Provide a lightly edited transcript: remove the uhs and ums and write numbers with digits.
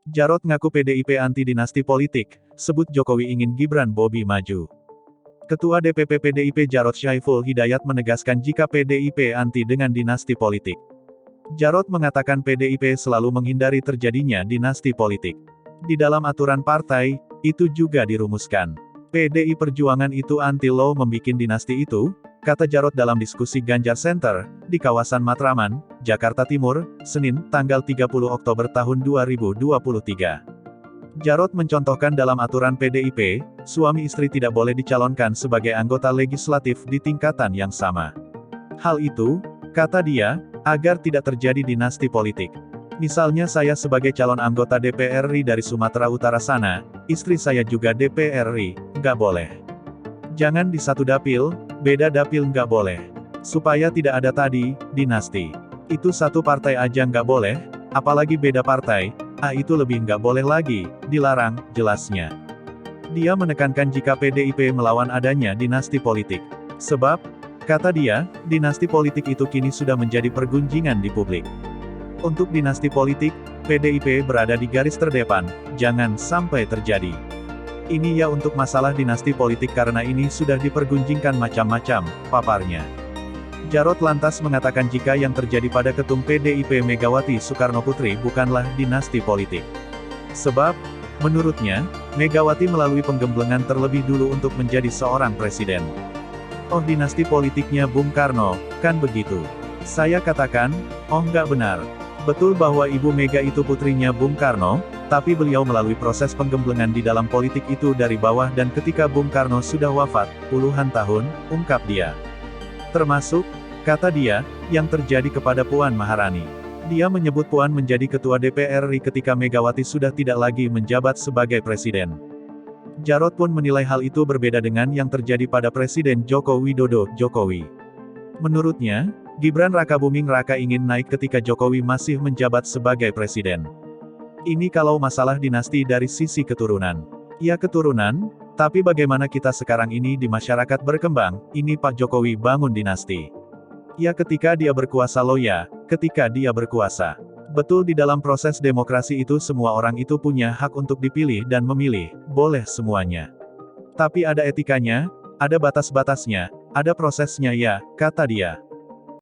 Jarod ngaku PDIP anti dinasti politik, sebut Jokowi ingin Gibran Bobi maju. Ketua DPP PDIP Jarod Syaiful Hidayat menegaskan jika PDIP anti dengan dinasti politik. Jarod mengatakan PDIP selalu menghindari terjadinya dinasti politik. Di dalam aturan partai, itu juga dirumuskan. PDI Perjuangan itu anti lo membikin dinasti itu, kata Jarod dalam diskusi Ganjar Center, di kawasan Matraman, Jakarta Timur, Senin, tanggal 30 Oktober tahun 2023. Jarod mencontohkan dalam aturan PDIP, suami istri tidak boleh dicalonkan sebagai anggota legislatif di tingkatan yang sama. Hal itu, kata dia, agar tidak terjadi dinasti politik. Misalnya saya sebagai calon anggota DPR RI dari Sumatera Utara sana, istri saya juga DPR RI, nggak boleh. Jangan di satu dapil, beda dapil nggak boleh. Supaya tidak ada tadi, dinasti. Itu satu partai aja nggak boleh, apalagi beda partai, itu lebih nggak boleh lagi, dilarang, jelasnya. Dia menekankan jika PDIP melawan adanya dinasti politik. Sebab, kata dia, dinasti politik itu kini sudah menjadi pergunjingan di publik. Untuk dinasti politik, PDIP berada di garis terdepan, jangan sampai terjadi. Ini ya untuk masalah dinasti politik karena ini sudah dipergunjingkan macam-macam, paparnya. Jarod lantas mengatakan jika yang terjadi pada Ketum PDIP Megawati Soekarnoputri bukanlah dinasti politik. Sebab, menurutnya, Megawati melalui penggemblengan terlebih dulu untuk menjadi seorang presiden. Oh dinasti politiknya Bung Karno, kan begitu? Saya katakan, oh nggak benar. Betul bahwa Ibu Mega itu putrinya Bung Karno, tapi beliau melalui proses penggemblengan di dalam politik itu dari bawah dan ketika Bung Karno sudah wafat, puluhan tahun, ungkap dia. Termasuk, kata dia, yang terjadi kepada Puan Maharani. Dia menyebut Puan menjadi ketua DPR RI ketika Megawati sudah tidak lagi menjabat sebagai presiden. Jarod pun menilai hal itu berbeda dengan yang terjadi pada Presiden Joko Widodo, Jokowi. Menurutnya, Gibran Rakabuming Raka ingin naik ketika Jokowi masih menjabat sebagai presiden. Ini kalau masalah dinasti dari sisi keturunan. Ya keturunan, tapi bagaimana kita sekarang ini di masyarakat berkembang, ini Pak Jokowi bangun dinasti. Ya ketika dia berkuasa loh ya, ketika dia berkuasa. Betul di dalam proses demokrasi itu semua orang itu punya hak untuk dipilih dan memilih, boleh semuanya. Tapi ada etikanya, ada batas-batasnya, ada prosesnya ya, kata dia.